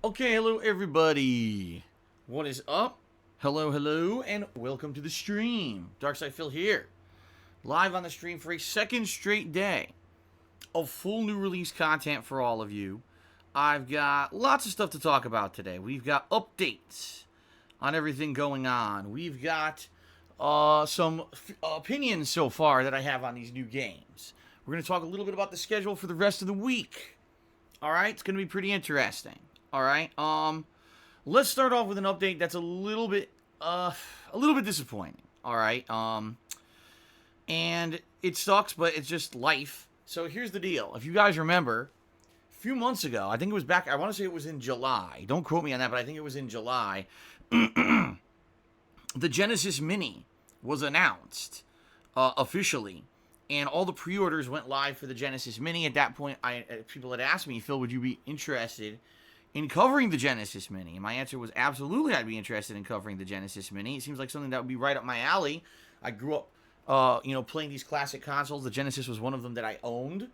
Okay, hello everybody. What is up? Hello, and welcome to the stream. Darkside Phil here, live on the stream for a second straight day of full new release content for all of you. I've got lots of stuff to talk about today. We've got updates on everything going on. We've got some opinions so far that I have on these new games. We're going to talk a little bit about the schedule for the rest of the week. All right, it's going to be pretty interesting. All right. Let's start off with an update that's a little bit disappointing. All right. And it sucks, but it's just life. So here's the deal. If you guys remember, a few months ago, I think it was back. I want to say it was in July. Don't quote me on that, but I think it was in July. The Genesis Mini was announced officially. And all the pre-orders went live for the Genesis Mini. At that point, people had asked me, Phil, would you be interested in covering the Genesis Mini? And my answer was absolutely, I'd be interested in covering the Genesis Mini. It seems like something that would be right up my alley. I grew up, playing these classic consoles. The Genesis was one of them that I owned,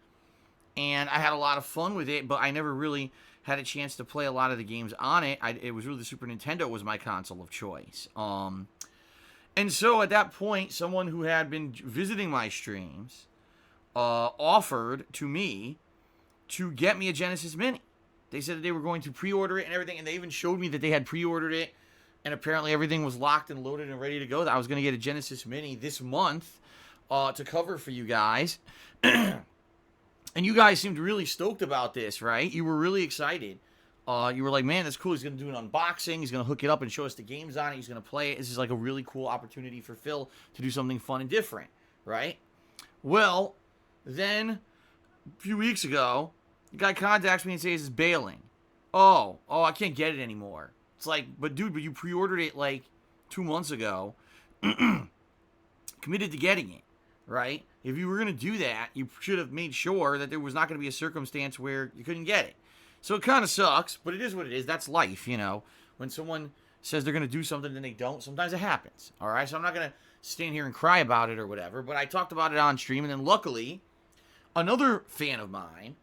and I had a lot of fun with it, but I never really had a chance to play a lot of the games on it. It was really the Super Nintendo was my console of choice. And so at that point, someone who had been visiting my streams offered to me to get me a Genesis Mini. They said that they were going to pre-order it and everything, and they even showed me that they had pre-ordered it, and apparently everything was locked and loaded and ready to go. That I was going to get a Genesis Mini this month to cover for you guys. And you guys seemed really stoked about this, right? You were really excited. You were like, man, that's cool. He's going to do an unboxing. He's going to hook it up and show us the games on it. He's going to play it. This is like a really cool opportunity for Phil to do something fun and different, right? Well, then a few weeks ago, the guy contacts me and says he's bailing. Oh, I can't get it anymore. It's like, but dude, you pre-ordered it like 2 months ago. Committed to getting it, right? If you were going to do that, you should have made sure that there was not going to be a circumstance where you couldn't get it. So it kind of sucks, but it is what it is. That's life, you know. When someone says they're going to do something and they don't, sometimes it happens, all right? So I'm not going to stand here and cry about it or whatever, but I talked about it on stream, and then luckily, another fan of mine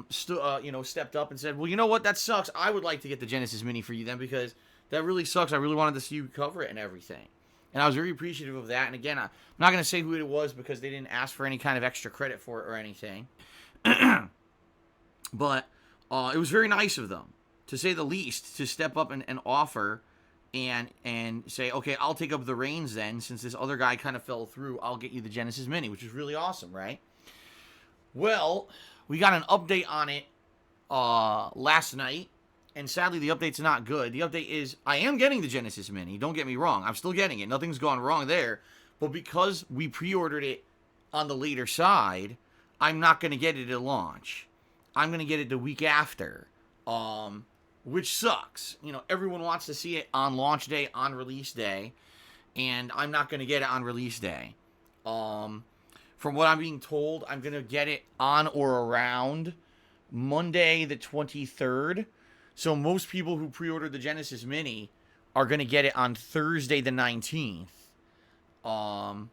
stepped up and said, well, you know what, that sucks. I would like to get the Genesis Mini for you then, because that really sucks. I really wanted to see you cover it and everything. And I was very appreciative of that. And again, I'm not going to say who it was because they didn't ask for any kind of extra credit for it or anything. But it was very nice of them, to say the least, to step up and offer and say, okay, I'll take up the reins then, since this other guy kind of fell through. I'll get you the Genesis Mini, which is really awesome, right? Well, we got an update on it last night, and sadly the update's not good. The update is, I am getting the Genesis Mini, don't get me wrong. I'm still getting it. Nothing's gone wrong there. But because we pre-ordered it on the later side, I'm not going to get it at launch. I'm going to get it the week after, which sucks. You know, everyone wants to see it on launch day, on release day, and I'm not going to get it on release day. From what I'm being told, I'm going to get it on or around Monday the 23rd. So most people who pre-ordered the Genesis Mini are going to get it on Thursday the 19th. And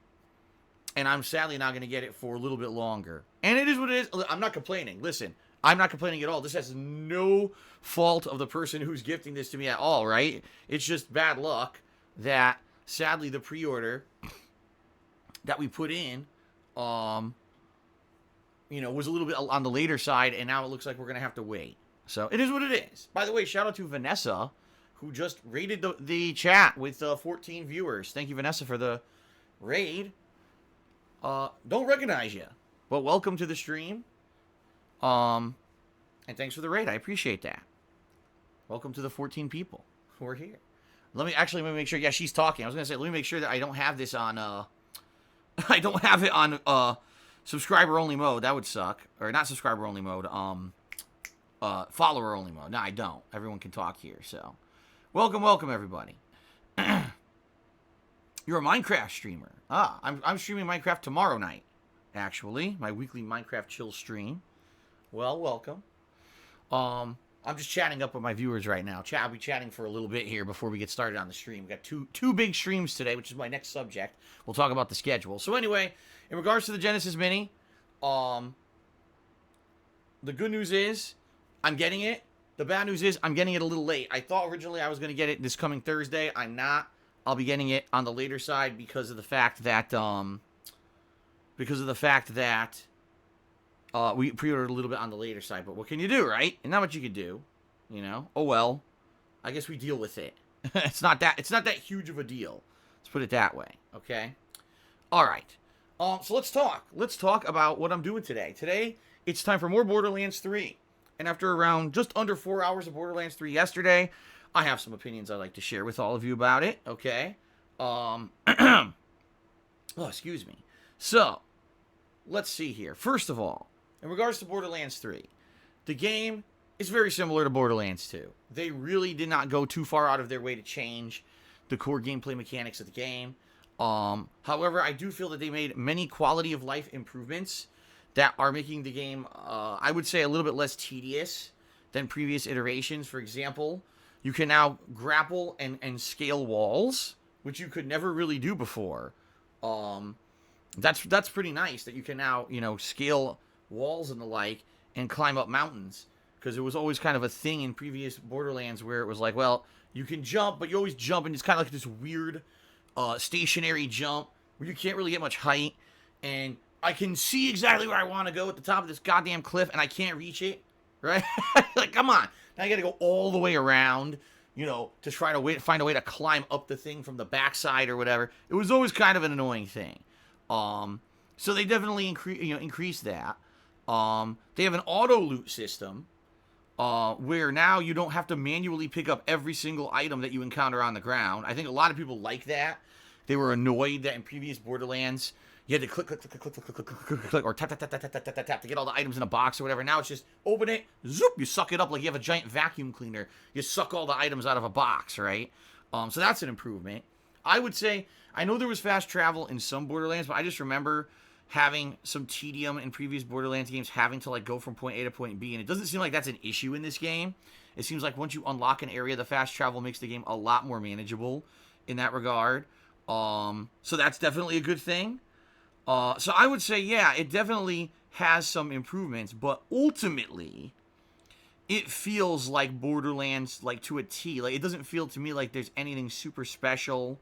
I'm sadly not going to get it for a little bit longer. And it is what it is. I'm not complaining. Listen, I'm not complaining at all. This has no fault of the person who's gifting this to me at all, right? It's just bad luck that sadly the pre-order that we put in was a little bit on the later side, and now it looks like we're going to have to wait. So it is what it is. By the way, shout out to Vanessa, who just raided the chat with 14 viewers. Thank you, Vanessa, for the raid. Don't recognize you, but welcome to the stream. And thanks for the raid. I appreciate that. Welcome to the 14 people who are here. Let me make sure. Yeah, she's talking. I was going to say, let me make sure that I don't have this on, I don't have it on subscriber only mode. That would suck. Or not subscriber only mode. Follower only mode. No, I don't. Everyone can talk here. So, welcome everybody. You're a Minecraft streamer. I'm streaming Minecraft tomorrow night. Actually, my weekly Minecraft chill stream. Well, welcome. I'm just chatting up with my viewers right now. I'll be chatting for a little bit here before we get started on the stream. We got two big streams today, which is my next subject. We'll talk about the schedule. So anyway, in regards to the Genesis Mini, the good news is I'm getting it. The bad news is I'm getting it a little late. I thought originally I was going to get it this coming Thursday. I'm not. I'll be getting it on the later side because of the fact that we pre-ordered a little bit on the later side. But what can you do, right? And not what you can do, you know. Oh well. I guess we deal with it. It's not that huge of a deal. Let's put it that way. Okay. All right. So let's talk. Let's talk about what I'm doing today. Today, it's time for more Borderlands 3. And after around just under 4 hours of Borderlands 3 yesterday, I have some opinions I'd like to share with all of you about it. Okay. Oh, excuse me. So, let's see here. First of all, in regards to Borderlands 3, the game is very similar to Borderlands 2. They really did not go too far out of their way to change the core gameplay mechanics of the game. However, I do feel that they made many quality of life improvements that are making the game, I would say, a little bit less tedious than previous iterations. For example, you can now grapple and scale walls, which you could never really do before. That's pretty nice that you can now, you know, scale walls and the like and climb up mountains. Because it was always kind of a thing in previous Borderlands where it was like, well, you can jump, but you always jump, and it's kind of like this weird stationary jump where you can't really get much height. And I can see exactly where I want to go at the top of this goddamn cliff, and I can't reach it, right? Like, come on. Now I got to go all the way around, you know, to try to find a way to climb up the thing from the backside or whatever. It was always kind of an annoying thing. So they definitely increased that. They have an auto loot system. Where now you don't have to manually pick up every single item that you encounter on the ground. I think a lot of people like that. They were annoyed that in previous Borderlands, you had to click, or tap, tap, tap, tap, tap, tap, tap, tap to get all the items in a box or whatever. Now it's just open it, zoop, you suck it up like you have a giant vacuum cleaner. You suck all the items out of a box, right? So that's an improvement. I would say, I know there was fast travel in some Borderlands, but I just remember having some tedium in previous Borderlands games, having to like go from point A to point B, and it doesn't seem like that's an issue in this game. It seems like once you unlock an area, the fast travel makes the game a lot more manageable in that regard. So that's definitely a good thing. So I would say, yeah, it definitely has some improvements, but ultimately, it feels like Borderlands, like to a T. Like, it doesn't feel to me like there's anything super special.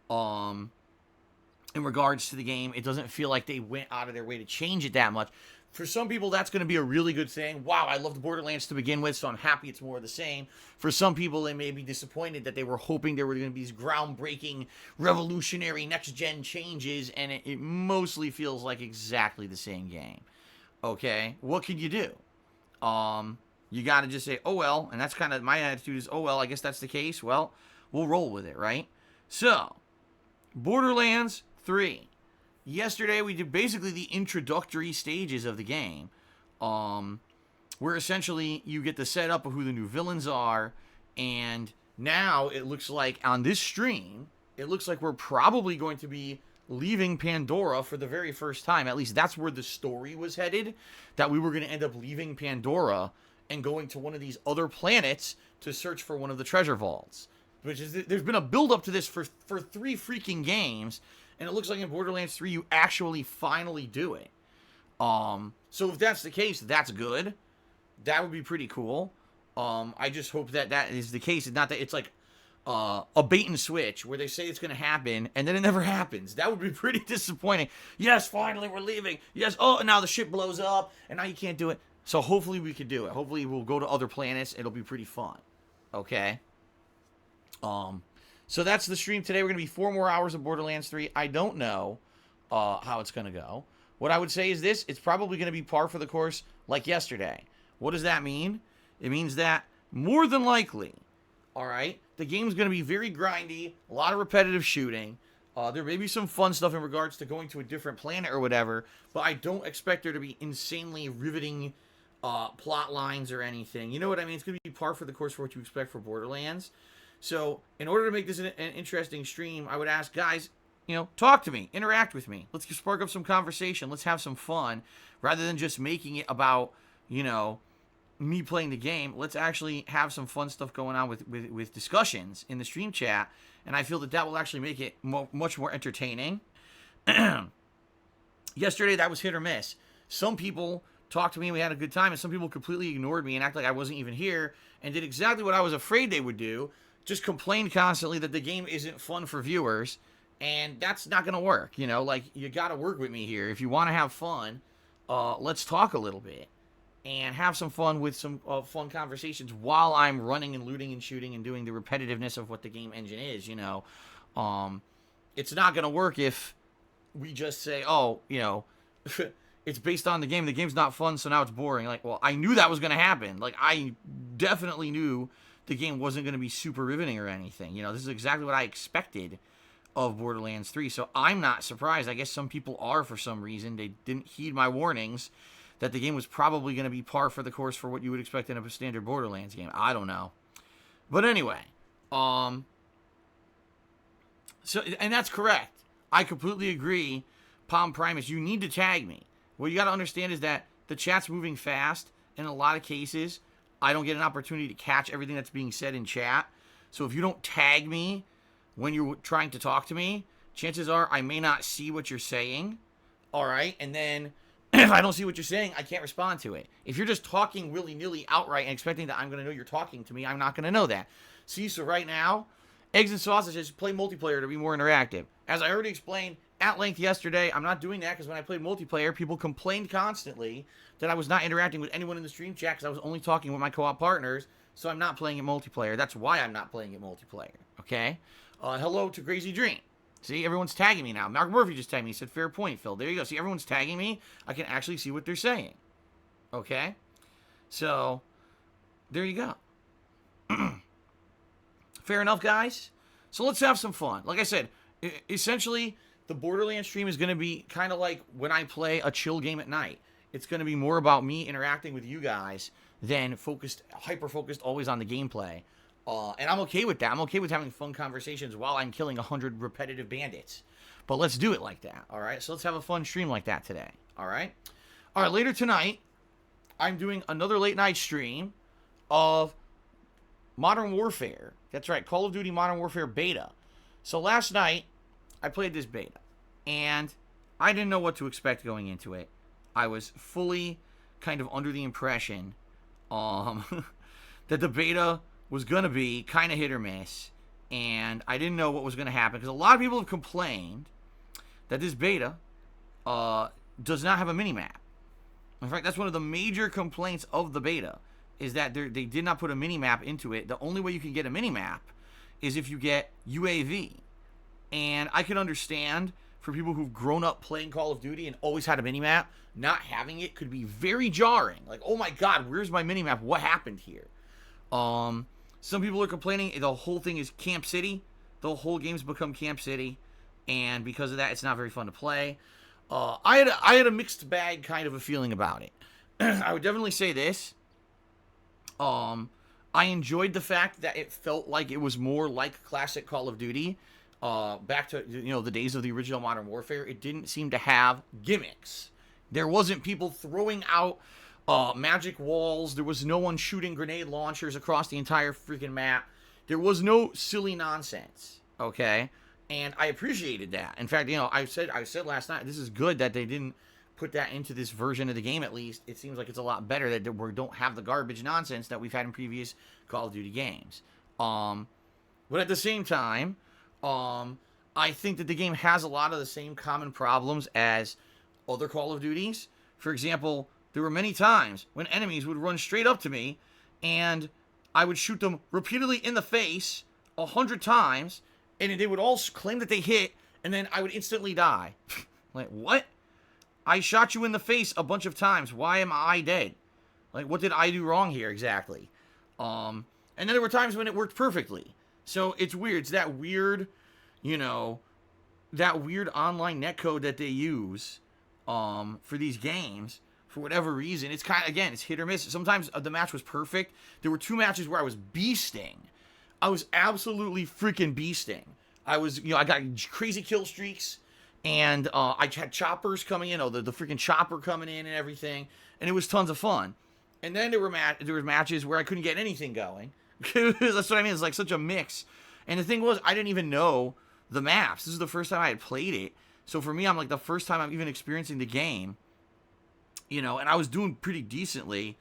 In regards to the game, it doesn't feel like they went out of their way to change it that much. For some people, that's going to be a really good thing. Wow, I loved Borderlands to begin with, so I'm happy it's more of the same. For some people, they may be disappointed that they were hoping there were going to be these groundbreaking, revolutionary, next-gen changes, and it mostly feels like exactly the same game. Okay, what can you do? You got to just say, oh well, and that's kind of my attitude is, oh well, I guess that's the case. Well, we'll roll with it, right? So, Borderlands 3. Yesterday, we did basically the introductory stages of the game, where essentially you get the setup of who the new villains are, and now it looks like on this stream, it looks like we're probably going to be leaving Pandora for the very first time. At least that's where the story was headed, that we were going to end up leaving Pandora and going to one of these other planets to search for one of the treasure vaults. Which is, there's been a build-up to this for 3 freaking games, and it looks like in Borderlands 3 you actually finally do it. So if that's the case, that's good. That would be pretty cool. I just hope that that is the case, and not that it's like a bait and switch where they say it's going to happen and then it never happens. That would be pretty disappointing. Yes, finally we're leaving. Yes, oh, now the ship blows up and now you can't do it. So hopefully we can do it. Hopefully we'll go to other planets. It'll be pretty fun. Okay. So that's the stream today. We're going to be 4 more hours of Borderlands 3. I don't know how it's going to go. What I would say is this. It's probably going to be par for the course like yesterday. What does that mean? It means that more than likely, all right, the game's going to be very grindy, a lot of repetitive shooting. There may be some fun stuff in regards to going to a different planet or whatever, but I don't expect there to be insanely riveting plot lines or anything. You know what I mean? It's going to be par for the course for what you expect for Borderlands. So, in order to make this an interesting stream, I would ask, guys, you know, talk to me, interact with me. Let's spark up some conversation. Let's have some fun. Rather than just making it about, you know, me playing the game, let's actually have some fun stuff going on with discussions in the stream chat. And I feel that that will actually make it much more entertaining. Yesterday, that was hit or miss. Some people talked to me and we had a good time, and some people completely ignored me and act like I wasn't even here. and did exactly what I was afraid they would do, just complained constantly that the game isn't fun for viewers, and that's not going to work. You know, like, you got to work with me here. If you want to have fun, let's talk a little bit and have some fun with some fun conversations while I'm running and looting and shooting and doing the repetitiveness of what the game engine is, you know. It's not going to work if we just say, oh, you know, it's based on the game. The game's not fun, so now it's boring. Like, well, I knew that was going to happen. Like, I definitely knew the game wasn't going to be super riveting or anything. You know, this is exactly what I expected of Borderlands 3, so I'm not surprised. I guess some people are for some reason. They didn't heed my warnings that the game was probably going to be par for the course for what you would expect in a standard Borderlands game. I don't know. But anyway, so, and that's correct. I completely agree, Palm Primus. You need to tag me. What you got to understand is that the chat's moving fast. In a lot of cases, I don't get an opportunity to catch everything that's being said in chat. So if you don't tag me when you're trying to talk to me, chances are I may not see what you're saying. All right? And then if I don't see what you're saying, I can't respond to it. If you're just talking willy-nilly outright and expecting that I'm going to know you're talking to me, I'm not going to know that. See, so right now, Eggs and Sausages play multiplayer to be more interactive. As I already explained at length yesterday, I'm not doing that because when I played multiplayer, people complained constantly that I was not interacting with anyone in the stream chat because I was only talking with my co-op partners, so I'm not playing it multiplayer. That's why I'm not playing it multiplayer, okay? Hello to Crazy Dream. See, everyone's tagging me now. Mark Murphy just tagged me. He said, fair point, Phil. There you go. See, everyone's tagging me. I can actually see what they're saying. Okay? So, there you go. Fair enough, guys? So, let's have some fun. Like I said, essentially, the Borderlands stream is going to be kind of like when I play a chill game at night. It's going to be more about me interacting with you guys than hyper-focused always on the gameplay. And I'm okay with that. I'm okay with having fun conversations while I'm killing 100 repetitive bandits. But let's do it like that, all right? So let's have a fun stream like that today, all right? All right, later tonight, I'm doing another late-night stream of Modern Warfare. That's right, Call of Duty Modern Warfare Beta. So last night, I played this beta, and I didn't know what to expect going into it. I was fully kind of under the impression that the beta was going to be kind of hit or miss, and I didn't know what was going to happen, because a lot of people have complained that this beta does not have a mini-map. In fact, that's one of the major complaints of the beta, is that they did not put a mini-map into it. The only way you can get a mini-map is if you get UAV. And I can understand, for people who've grown up playing Call of Duty and always had a mini-map, not having it could be very jarring. Like, oh my god, where's my mini-map? What happened here? Some people are complaining the whole thing is Camp City. The whole game's become Camp City, and because of that, it's not very fun to play. I had a mixed bag kind of a feeling about it. I would definitely say this. I enjoyed the fact that it felt like it was more like classic Call of Duty. Back to, you know, the days of the original Modern Warfare. It didn't seem to have gimmicks. There wasn't people throwing out magic walls. There was no one shooting grenade launchers across the entire freaking map. There was no silly nonsense, okay? And I appreciated that. In fact, you know, I said last night, this is good that they didn't put that into this version of the game, at least. It seems like it's a lot better that we don't have the garbage nonsense that we've had in previous Call of Duty games. But at the same time, I think that the game has a lot of the same common problems as other Call of Duties. For example, there were many times when enemies would run straight up to me, and I would shoot them repeatedly in the face 100 times, and they would all claim that they hit, and then I would instantly die. Like, what? I shot you in the face a bunch of times. Why am I dead? Like, what did I do wrong here exactly? And then there were times when it worked perfectly. So it's weird. It's that weird, you know, that weird online netcode that they use for these games. For whatever reason, it's kind of, again, it's hit or miss. Sometimes the match was perfect. There were 2 matches where I was beasting. I was absolutely freaking beasting. I was, you know, I got crazy kill streaks, and I had choppers coming in, the freaking chopper coming in and everything, and it was tons of fun. And then there were matches where I couldn't get anything going. That's what I mean. It's like such a mix. And the thing was, I didn't even know the maps. This is the first time I had played it. So for me, I'm like, the first time I'm even experiencing the game. You know, and I was doing pretty decently,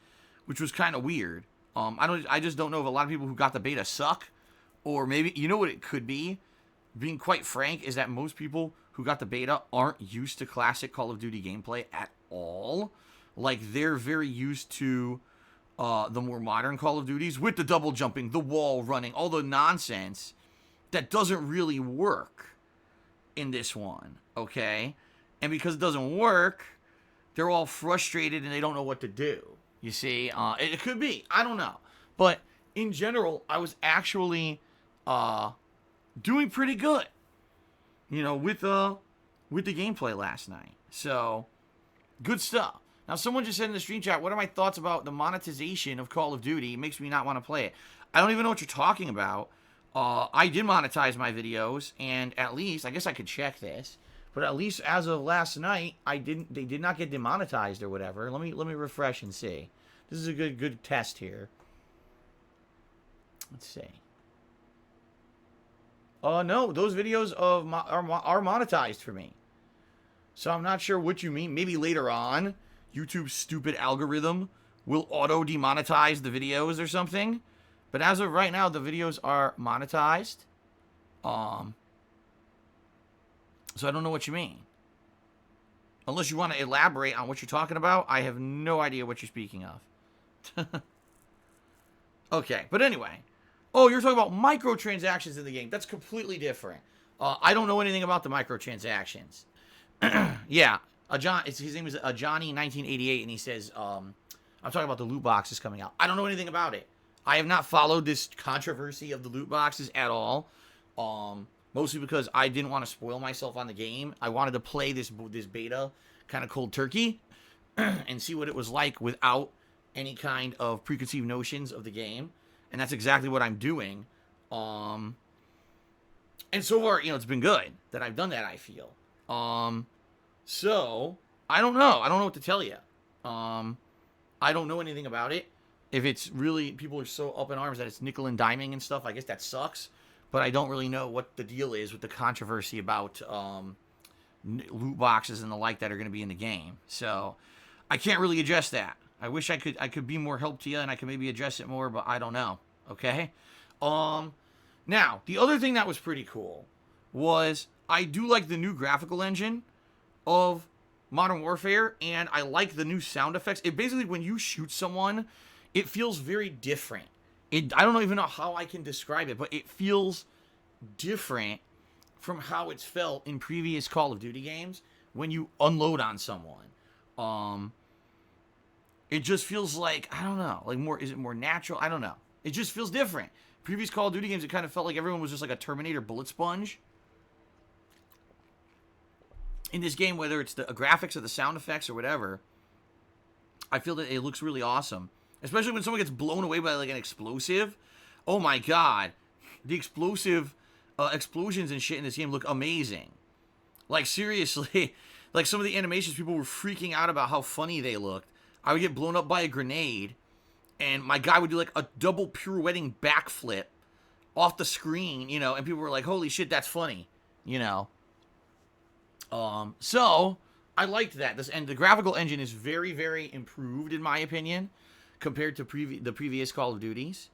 which was kind of weird. I just don't know if a lot of people who got the beta suck, or maybe, you know what it could be? Being quite frank, is that most people who got the beta aren't used to classic Call of Duty gameplay at all. Like, they're very used to the more modern Call of Duties with the double jumping, the wall running, all the nonsense that doesn't really work in this one, okay? And because it doesn't work, they're all frustrated and they don't know what to do. You see, it could be. I don't know. But in general, I was actually doing pretty good, you know, with the gameplay last night. So, good stuff. Now, someone just said in the stream chat, what are my thoughts about the monetization of Call of Duty? It makes me not want to play it. I don't even know what you're talking about. I did monetize my videos, and at least, I guess I could check this, but at least as of last night, they did not get demonetized or whatever. Let me refresh and see. This is a good test here. Let's see. No, those videos are monetized for me. So I'm not sure what you mean. Maybe later on, YouTube's stupid algorithm will auto-demonetize the videos or something. But as of right now, the videos are monetized. So I don't know what you mean. Unless you want to elaborate on what you're talking about, I have no idea what you're speaking of. Okay, but anyway. Oh, you're talking about microtransactions in the game. That's completely different. I don't know anything about the microtransactions. Yeah, his name is Johnny1988, and he says, I'm talking about the loot boxes coming out. I don't know anything about it. I have not followed this controversy of the loot boxes at all. Mostly because I didn't want to spoil myself on the game. I wanted to play this beta kind of cold turkey and see what it was like without any kind of preconceived notions of the game. And that's exactly what I'm doing. And so far, you know, it's been good that I've done that, I feel. So, I don't know. I don't know what to tell you. I don't know anything about it. If it's really, people are so up in arms that it's nickel and diming and stuff, I guess that sucks. But I don't really know what the deal is with the controversy about loot boxes and the like that are going to be in the game. So, I can't really address that. I wish I could be more help to you and I could maybe address it more, but I don't know. Okay? Now, the other thing that was pretty cool was I do like the new graphical engine of Modern Warfare, and I like the new sound effects. It basically, when you shoot someone, it feels very different. I don't even know how I can describe it, but it feels different from how it's felt in previous Call of Duty games when you unload on someone. It just feels like, I don't know, like is it more natural? I don't know. It just feels different. Previous Call of Duty games, it kind of felt like everyone was just like a Terminator bullet sponge. In this game, whether it's the graphics or the sound effects or whatever, I feel that it looks really awesome. Especially when someone gets blown away by like an explosive. Oh my god. The explosive explosions and shit in this game look amazing. Like seriously, like some of the animations, people were freaking out about how funny they looked. I would get blown up by a grenade, and my guy would do like a double pirouetting backflip off the screen, you know, and people were like, holy shit, that's funny, you know. So, I liked that. And the graphical engine is very, very improved, in my opinion, compared to the previous Call of Duties,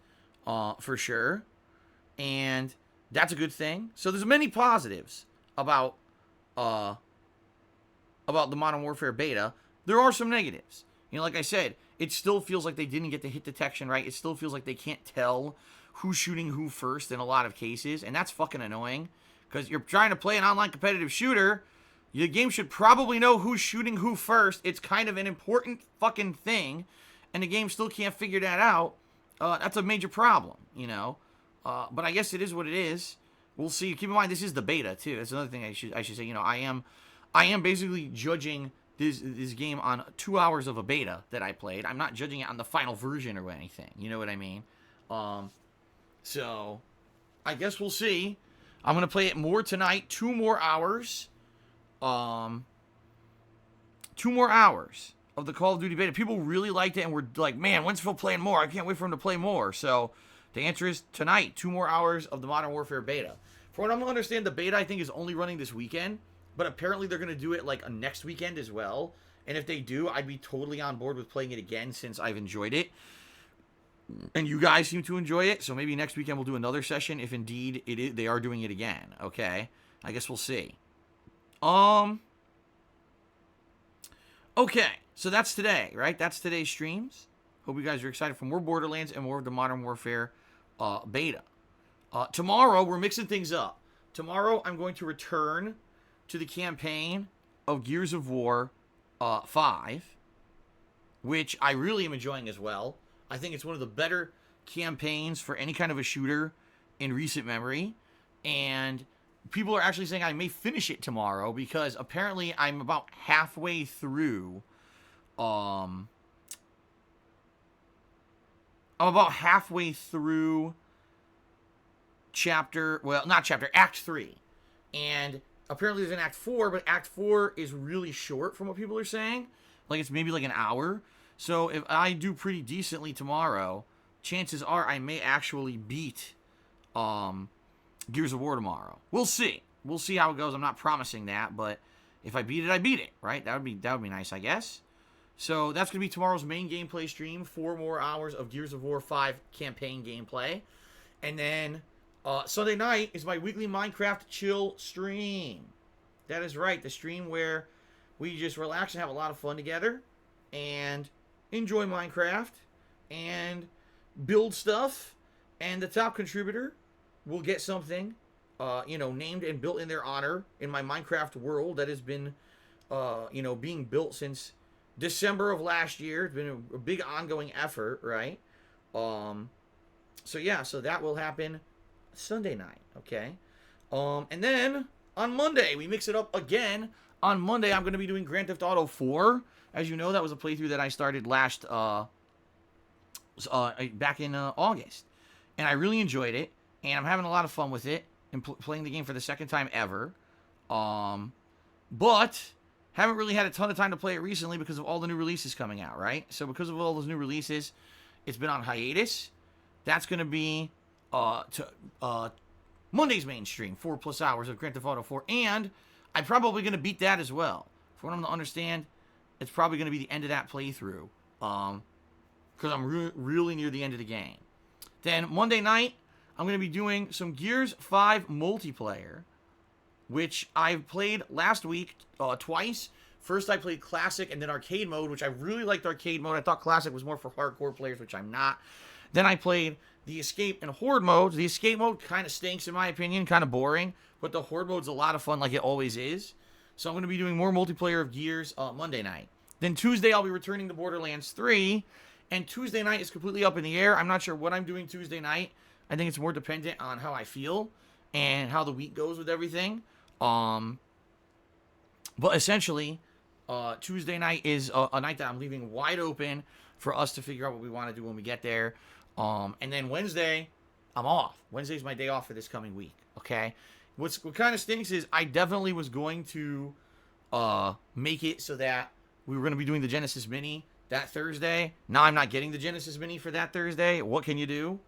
for sure. And that's a good thing. So, there's many positives about the Modern Warfare beta. There are some negatives. You know, like I said, it still feels like they didn't get the hit detection right. It still feels like they can't tell who's shooting who first in a lot of cases. And that's fucking annoying. Because you're trying to play an online competitive shooter, your game should probably know who's shooting who first. It's kind of an important fucking thing. And the game still can't figure that out. That's a major problem, you know. But I guess it is what it is. We'll see. Keep in mind, this is the beta, too. That's another thing I should say. You know, I am basically judging this game on 2 hours of a beta that I played. I'm not judging it on the final version or anything. You know what I mean? So, I guess we'll see. I'm going to play it more tonight. 2 more hours. 2 more hours of the Call of Duty beta. People really liked it and were like, man, when's Phil playing more? I can't wait for him to play more. So, the answer is tonight. 2 more hours of the Modern Warfare beta. For what I'm going to understand, the beta, I think, is only running this weekend. But apparently they're going to do it like a next weekend as well. And if they do, I'd be totally on board with playing it again since I've enjoyed it. And you guys seem to enjoy it, so maybe next weekend we'll do another session if indeed they are doing it again. Okay, I guess we'll see. Okay, so that's today, right? That's today's streams. Hope you guys are excited for more Borderlands and more of the Modern Warfare beta. Tomorrow we're mixing things up. Tomorrow I'm going to return to the campaign of Gears of War 5, which I really am enjoying as well. I think it's one of the better campaigns for any kind of a shooter in recent memory. And people are actually saying I may finish it tomorrow because apparently I'm about halfway through. I'm about halfway through Act 3. And apparently there's an Act 4, but Act 4 is really short from what people are saying. Like, it's maybe like an hour. So if I do pretty decently tomorrow, chances are I may actually beat Gears of War tomorrow. We'll see. We'll see how it goes. I'm not promising that, but if I beat it, I beat it, right? That would be nice, I guess. So that's going to be tomorrow's main gameplay stream. 4 more hours of Gears of War 5 campaign gameplay. And then Sunday night is my weekly Minecraft chill stream. That is right. The stream where we just relax and have a lot of fun together. And enjoy Minecraft. And build stuff. And the top contributor will get something, named and built in their honor in my Minecraft world that has been, being built since December of last year. It's been a big ongoing effort, right? So that will happen Sunday night, okay? And then on Monday, we mix it up again. On Monday, I'm going to be doing Grand Theft Auto 4. As you know, that was a playthrough that I started back in August. And I really enjoyed it. And I'm having a lot of fun with it. And playing the game for the second time ever. But haven't really had a ton of time to play it recently because of all the new releases coming out, right? So because of all those new releases, it's been on hiatus. That's going to be Monday's main stream, 4+ hours of Grand Theft Auto 4. And I'm probably going to beat that as well. For what I'm to understand, it's probably going to be the end of that playthrough. Because I'm really near the end of the game. Then Monday night, I'm going to be doing some Gears 5 multiplayer, which I've played last week twice. First, I played Classic and then Arcade Mode, which I really liked Arcade Mode. I thought Classic was more for hardcore players, which I'm not. Then I played the Escape and Horde modes. The Escape mode kind of stinks, in my opinion, kind of boring, but the Horde mode's a lot of fun like it always is. So I'm going to be doing more multiplayer of Gears Monday night. Then Tuesday, I'll be returning to Borderlands 3, and Tuesday night is completely up in the air. I'm not sure what I'm doing Tuesday night. I think it's more dependent on how I feel and how the week goes with everything. But essentially, Tuesday night is a night that I'm leaving wide open for us to figure out what we want to do when we get there. And then Wednesday, I'm off. Wednesday's my day off for this coming week, okay? What kind of stinks is I definitely was going to make it so that we were going to be doing the Genesis Mini that Thursday. Now I'm not getting the Genesis Mini for that Thursday. What can you do?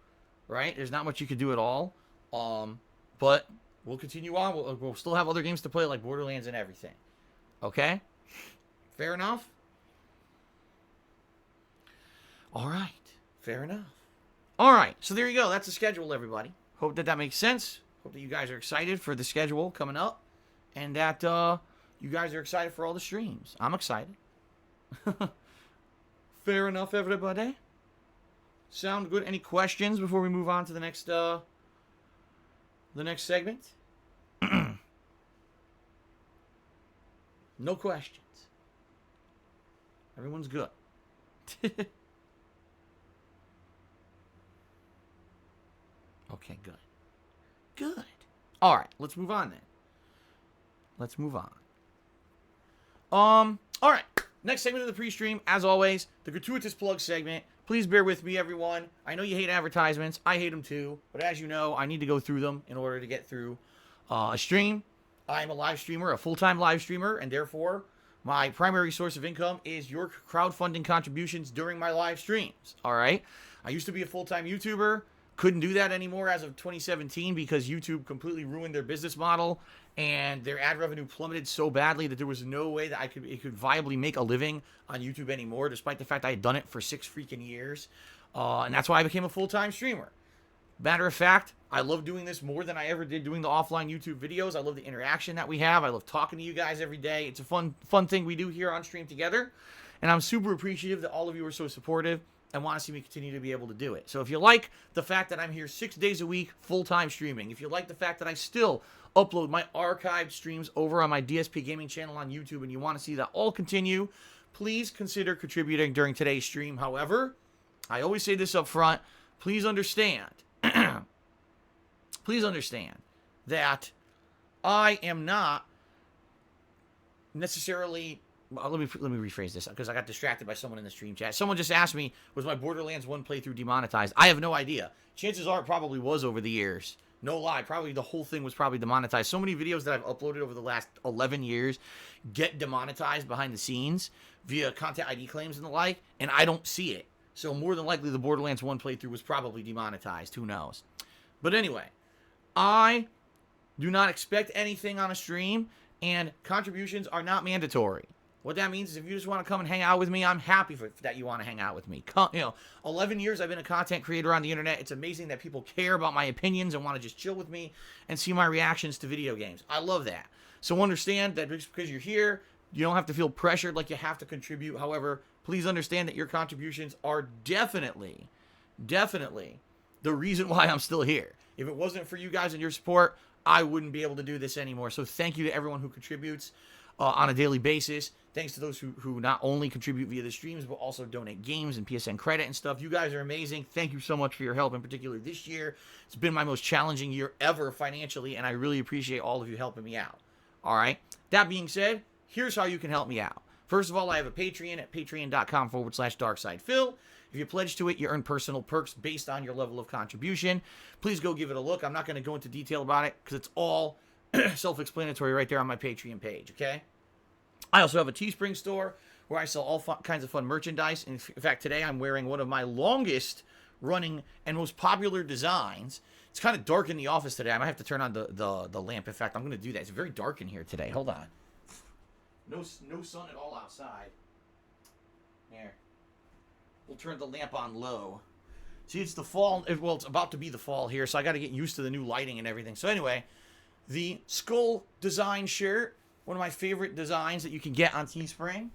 Right? There's not much you could do at all. But we'll continue on. We'll still have other games to play like Borderlands and everything. Okay? Fair enough? All right. Fair enough. All right. So there you go. That's the schedule, everybody. Hope that makes sense. Hope that you guys are excited for the schedule coming up. And that you guys are excited for all the streams. I'm excited. Fair enough, everybody. Sound good? Any questions before we move on to the next segment? No questions. Everyone's good. Okay, good. Good. All right, let's move on then. Let's move on. All right. Next segment of the pre-stream, as always, the gratuitous plug segment. Please bear with me, everyone. I know you hate advertisements. I hate them too. But as you know, I need to go through them in order to get through a stream. I'm a live streamer, a full-time live streamer, and therefore, my primary source of income is your crowdfunding contributions during my live streams. All right? I used to be a full-time YouTuber. Couldn't do that anymore as of 2017 because YouTube completely ruined their business model and their ad revenue plummeted so badly that there was no way that it could viably make a living on YouTube anymore, despite the fact I had done it for 6 freaking years. And that's why I became a full-time streamer. Matter of fact, I love doing this more than I ever did doing the offline YouTube videos. I love the interaction that we have. I love talking to you guys every day. It's a fun thing we do here on stream together. And I'm super appreciative that all of you are so supportive and want to see me continue to be able to do it. So if you like the fact that I'm here 6 days a week, full-time streaming, if you like the fact that I still upload my archived streams over on my DSP Gaming channel on YouTube and you want to see that all continue, please consider contributing during today's stream. However, I always say this up front, please understand, please understand that I am not necessarily... Let me rephrase this because I got distracted by someone in the stream chat. Someone just asked me, was my Borderlands 1 playthrough demonetized? I have no idea. Chances are it probably was over the years. No lie. Probably the whole thing was probably demonetized. So many videos that I've uploaded over the last 11 years get demonetized behind the scenes via content ID claims and the like, and I don't see it. So more than likely the Borderlands 1 playthrough was probably demonetized. Who knows? But anyway, I do not expect anything on a stream, and contributions are not mandatory. What that means is if you just want to come and hang out with me, I'm happy that you want to hang out with me. 11 years I've been a content creator on the internet. It's amazing that people care about my opinions and want to just chill with me and see my reactions to video games. I love that. So understand that just because you're here, you don't have to feel pressured like you have to contribute. However, please understand that your contributions are definitely the reason why I'm still here. If it wasn't for you guys and your support, I wouldn't be able to do this anymore. So thank you to everyone who contributes on a daily basis. Thanks to those who not only contribute via the streams, but also donate games and PSN credit and stuff. You guys are amazing. Thank you so much for your help, in particular this year. It's been my most challenging year ever financially, and I really appreciate all of you helping me out. All right? That being said, here's how you can help me out. First of all, I have a Patreon at patreon.com/darksidefil. If you pledge to it, you earn personal perks based on your level of contribution. Please go give it a look. I'm not going to go into detail about it because it's all self-explanatory right there on my Patreon page, okay? I also have a Teespring store where I sell all kinds of fun merchandise. In fact, today I'm wearing one of my longest running and most popular designs. It's kind of dark in the office today. I might have to turn on the lamp. In fact, I'm going to do that. It's very dark in here today. Hold on. No sun at all outside. There. We'll turn the lamp on low. See, it's the fall. Well, it's about to be the fall here, so I got to get used to the new lighting and everything. So anyway, the skull design shirt, one of my favorite designs that you can get on Teespring.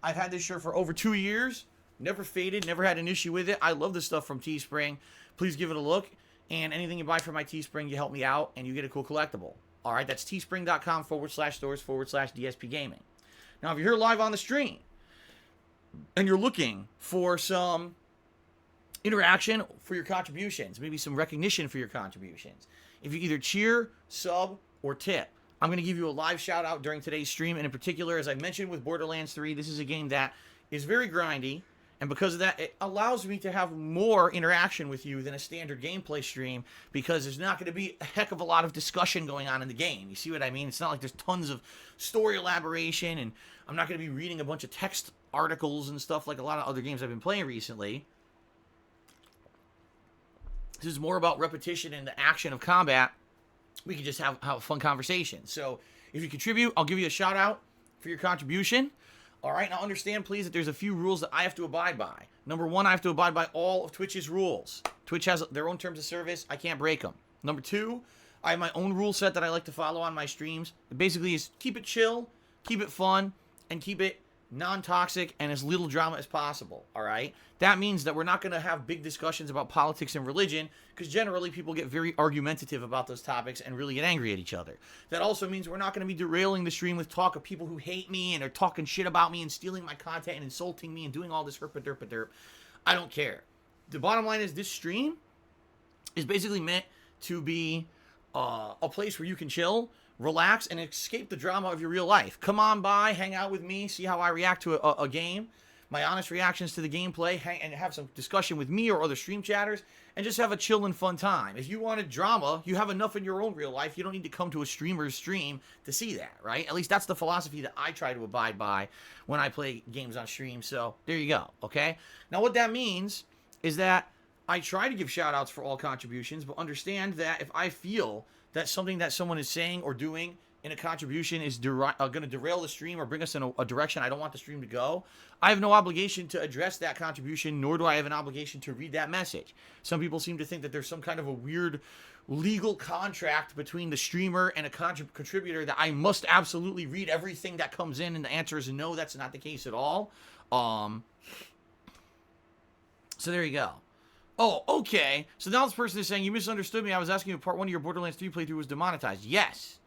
I've had this shirt for over 2 years. Never faded, never had an issue with it. I love this stuff from Teespring. Please give it a look. And anything you buy from my Teespring, you help me out, and you get a cool collectible. All right, that's teespring.com/stores/DSPGaming. Now, if you're here live on the stream, and you're looking for some interaction for your contributions, maybe some recognition for your contributions, if you either cheer, sub, or tip, I'm going to give you a live shout out during today's stream. And in particular, as I mentioned with Borderlands 3, this is a game that is very grindy. And because of that, it allows me to have more interaction with you than a standard gameplay stream, because there's not going to be a heck of a lot of discussion going on in the game. You see what I mean? It's not like there's tons of story elaboration, and I'm not going to be reading a bunch of text articles and stuff like a lot of other games I've been playing recently. This is more about repetition and the action of combat. We can just have a fun conversation. So if you contribute, I'll give you a shout out for your contribution. All right, now understand, please, that there's a few rules that I have to abide by. Number one, I have to abide by all of Twitch's rules. Twitch has their own terms of service. I can't break them. Number two, I have my own rule set that I like to follow on my streams. It basically is keep it chill, keep it fun, and keep it non-toxic and as little drama as possible, all right? That means that we're not going to have big discussions about politics and religion, because generally people get very argumentative about those topics and really get angry at each other. That also means we're not going to be derailing the stream with talk of people who hate me and are talking shit about me and stealing my content and insulting me and doing all this herpa-derpa-derp. I don't care. The bottom line is this stream is basically meant to be a place where you can chill, relax, and escape the drama of your real life. Come on by, hang out with me, see how I react to a game, my honest reactions to the gameplay, and have some discussion with me or other stream chatters, and just have a chill and fun time. If you wanted drama, you have enough in your own real life. You don't need to come to a streamer's stream to see that, right? At least that's the philosophy that I try to abide by when I play games on stream. So there you go, okay? Now what that means is that I try to give shout-outs for all contributions, but understand that if I feel that something that someone is saying or doing in a contribution is going to derail the stream or bring us in a direction I don't want the stream to go, I have no obligation to address that contribution, nor do I have an obligation to read that message. Some people seem to think that there's some kind of a weird legal contract between the streamer and a contributor that I must absolutely read everything that comes in, and the answer is no, that's not the case at all. So there you go. Oh, okay. So now this person is saying, you misunderstood me. I was asking if part 1 of your Borderlands 3 playthrough was demonetized. Yes.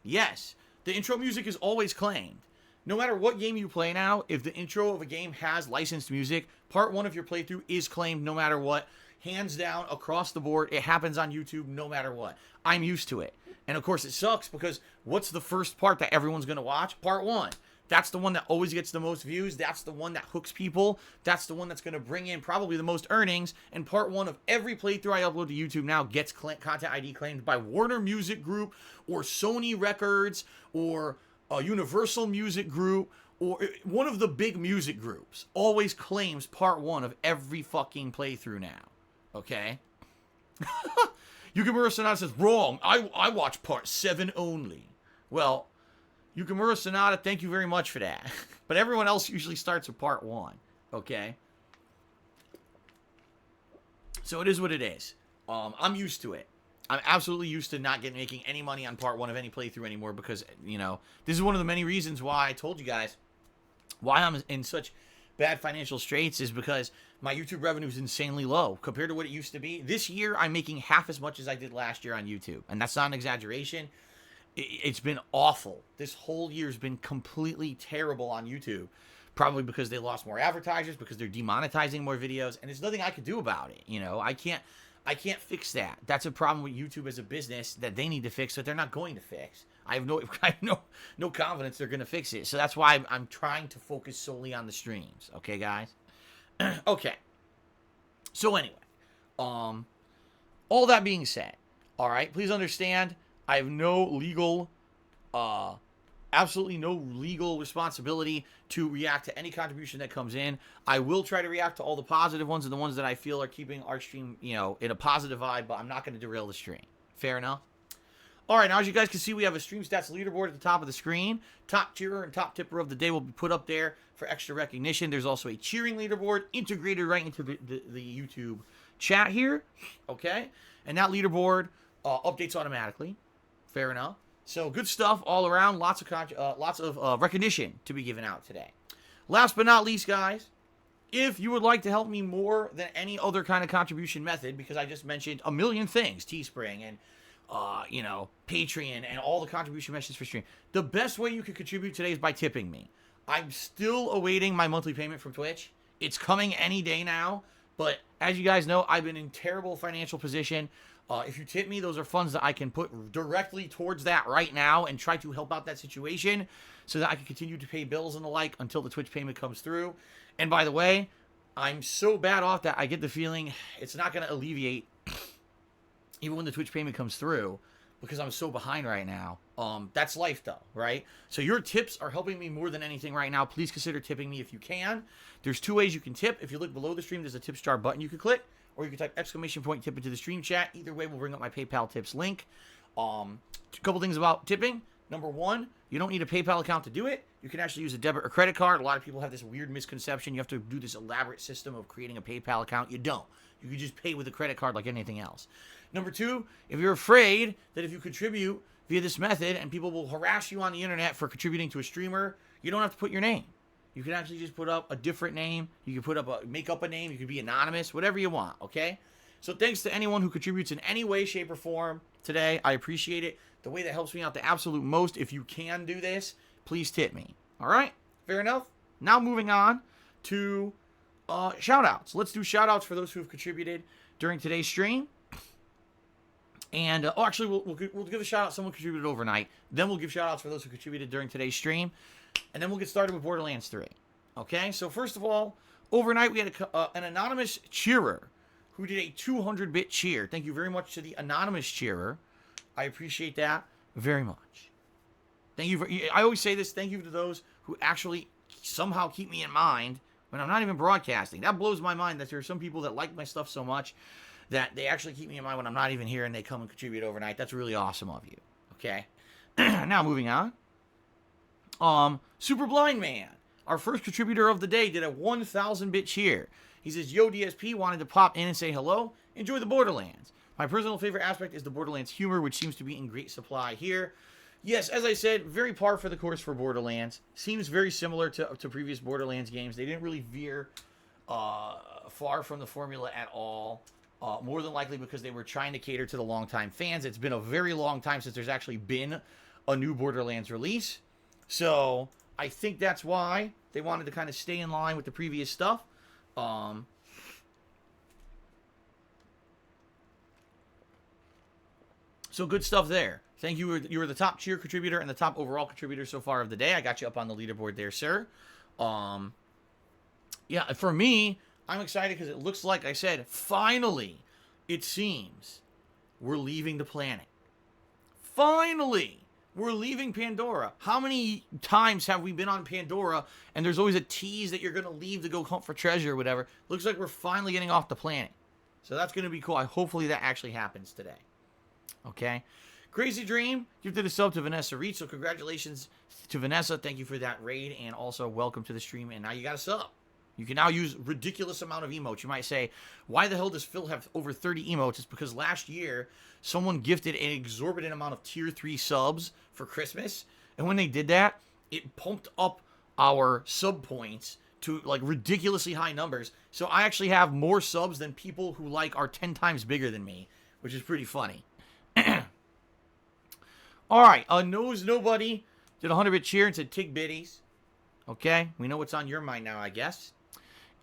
Yes. The intro music is always claimed. No matter what game you play now, if the intro of a game has licensed music, part 1 of your playthrough is claimed no matter what. Hands down, across the board, it happens on YouTube no matter what. I'm used to it. And of course it sucks because what's the first part that everyone's going to watch? Part 1. That's the one that always gets the most views. That's the one that hooks people. That's the one that's going to bring in probably the most earnings. And part 1 of every playthrough I upload to YouTube now gets content ID claimed by Warner Music Group or Sony Records or Universal Music Group or one of the big music groups. Always claims part 1 of every fucking playthrough now. Okay? Yukimura Sonata says, wrong. I watch part 7 only. Well, Yukimura Sonata, thank you very much for that. But everyone else usually starts with part 1. Okay? So it is what it is. I'm used to it. I'm absolutely used to not making any money on part 1 of any playthrough anymore because, you know, this is one of the many reasons why I told you guys why I'm in such bad financial straits is because my YouTube revenue is insanely low compared to what it used to be. This year, I'm making half as much as I did last year on YouTube. And that's not an exaggeration. It's been awful. This whole year's been completely terrible on YouTube. Probably because they lost more advertisers, because they're demonetizing more videos, and there's nothing I could do about it. You know, I can't fix that. That's a problem with YouTube as a business that they need to fix that they're not going to fix. I have no confidence they're going to fix it. So that's why I'm trying to focus solely on the streams. Okay, guys? Okay. So anyway, all that being said, all right, please understand, I have no legal, absolutely no legal responsibility to react to any contribution that comes in. I will try to react to all the positive ones and the ones that I feel are keeping our stream, you know, in a positive vibe, but I'm not going to derail the stream. Fair enough? All right, now as you guys can see, we have a stream stats leaderboard at the top of the screen. Top cheerer and top tipper of the day will be put up there for extra recognition. There's also a cheering leaderboard integrated right into the YouTube chat here. Okay? And that leaderboard updates automatically. Fair enough. So good stuff all around. Lots of recognition to be given out today. Last but not least, guys, if you would like to help me more than any other kind of contribution method, because I just mentioned a million things, Teespring and you know, Patreon and all the contribution methods for stream, the best way you can contribute today is by tipping me. I'm still awaiting my monthly payment from Twitch. It's coming any day now, but as you guys know, I've been in terrible financial position. If you tip me, those are funds that I can put directly towards that right now and try to help out that situation so that I can continue to pay bills and the like until the Twitch payment comes through. And by the way, I'm so bad off that I get the feeling it's not going to alleviate even when the Twitch payment comes through because I'm so behind right now. That's life though, right? So your tips are helping me more than anything right now. Please consider tipping me if you can. There's 2 ways you can tip. If you look below the stream, there's a tips jar button you can click. Or you can type exclamation point tip into the stream chat. Either way will bring up my PayPal tips link. A couple things about tipping. Number 1, you don't need a PayPal account to do it. You can actually use a debit or credit card. A lot of people have this weird misconception. You have to do this elaborate system of creating a PayPal account. You don't. You can just pay with a credit card like anything else. Number 2, if you're afraid that if you contribute via this method and people will harass you on the internet for contributing to a streamer, you don't have to put your name. You can actually just put up a different name. You can make up a name. You can be anonymous, whatever you want, okay? So thanks to anyone who contributes in any way, shape, or form today. I appreciate it. The way that helps me out the absolute most, if you can do this, please tip me. All right? Fair enough? Now moving on to shout-outs. Let's do shout-outs for those who have contributed during today's stream. And, actually, we'll give a shout-out to someone who contributed overnight. Then we'll give shout-outs for those who contributed during today's stream. And then we'll get started with Borderlands 3. Okay, so first of all, overnight we had an anonymous cheerer who did a 200-bit cheer. Thank you very much to the anonymous cheerer. I appreciate that very much. Thank you. I always say this, thank you to those who actually somehow keep me in mind when I'm not even broadcasting. That blows my mind that there are some people that like my stuff so much that they actually keep me in mind when I'm not even here and they come and contribute overnight. That's really awesome of you. Okay? Now moving on. Super Blind Man, our first contributor of the day, did a 1,000-bit cheer. He says, "Yo, DSP, wanted to pop in and say hello. Enjoy the Borderlands. My personal favorite aspect is the Borderlands humor, which seems to be in great supply here." Yes, as I said, very par for the course for Borderlands. Seems very similar to previous Borderlands games. They didn't really veer far from the formula at all. More than likely because they were trying to cater to the longtime fans. It's been a very long time since there's actually been a new Borderlands release. So I think that's why they wanted to kind of stay in line with the previous stuff. So good stuff there. Thank you. You were the top cheer contributor and the top overall contributor so far of the day. I got you up on the leaderboard there, sir. Yeah, for me, I'm excited because it looks like I said, finally, it seems we're leaving the planet. Finally, we're leaving Pandora. How many times have we been on Pandora and there's always a tease that you're going to leave to go hunt for treasure or whatever? Looks like we're finally getting off the planet. So that's going to be cool. Hopefully that actually happens today. Okay. Crazy Dream, you did a sub to Vanessa Reed, so congratulations to Vanessa. Thank you for that raid, and also welcome to the stream. And now you got a sub. You can now use ridiculous amount of emotes. You might say, why the hell does Phil have over 30 emotes? It's because last year, someone gifted an exorbitant amount of tier 3 subs for Christmas. And when they did that, it pumped up our sub points to like ridiculously high numbers. So I actually have more subs than people who like are 10 times bigger than me, which is pretty funny. All right, Knows Nobody did a 100-bit cheer and said Tig Bitties. Okay, we know what's on your mind now, I guess.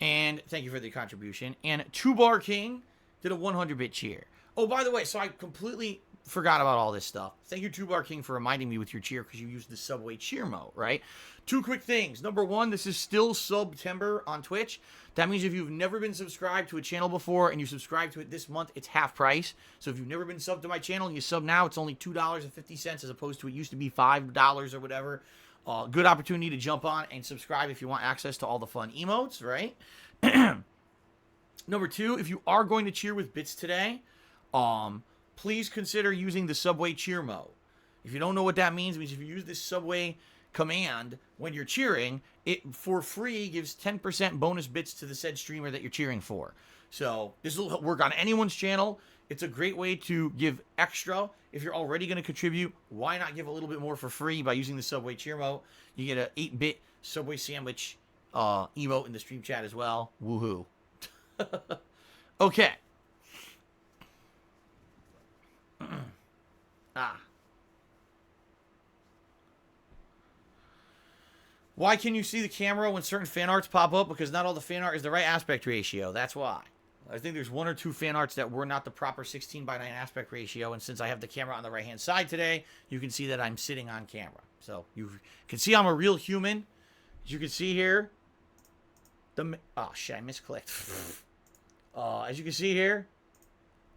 And thank you for the contribution. And Two Bar King did a 100-bit cheer. Oh, by the way, so I completely forgot about all this stuff. Thank you, Two Bar King, for reminding me with your cheer because you used the Subway cheer mode, right? Two quick things. Number one, this is still September on Twitch. That means if you've never been subscribed to a channel before and you subscribe to it this month, it's half price. So if you've never been subbed to my channel and you sub now, it's only $2.50 as opposed to it used to be $5 or whatever. Good opportunity to jump on and subscribe if you want access to all the fun emotes, right? Number two, if you are going to cheer with bits today, please consider using the Subway cheer mode. If you don't know what that means, it means if you use this Subway command when you're cheering, it for free gives 10% bonus bits to the said streamer that you're cheering for. So this will work on anyone's channel. It's a great way to give extra. If you're already going to contribute, why not give a little bit more for free by using the Subway cheer mode? You get an 8-bit Subway sandwich emote in the stream chat as well. Woohoo. Okay. Why can you see the camera when certain fan arts pop up? Because not all the fan art is the right aspect ratio. That's why. I think there's one or two fan arts that were not the proper 16:9 aspect ratio. And since I have the camera on the right-hand side today, you can see that I'm sitting on camera. So you can see I'm a real human. As you can see here. Oh, shit, I misclicked. As you can see here,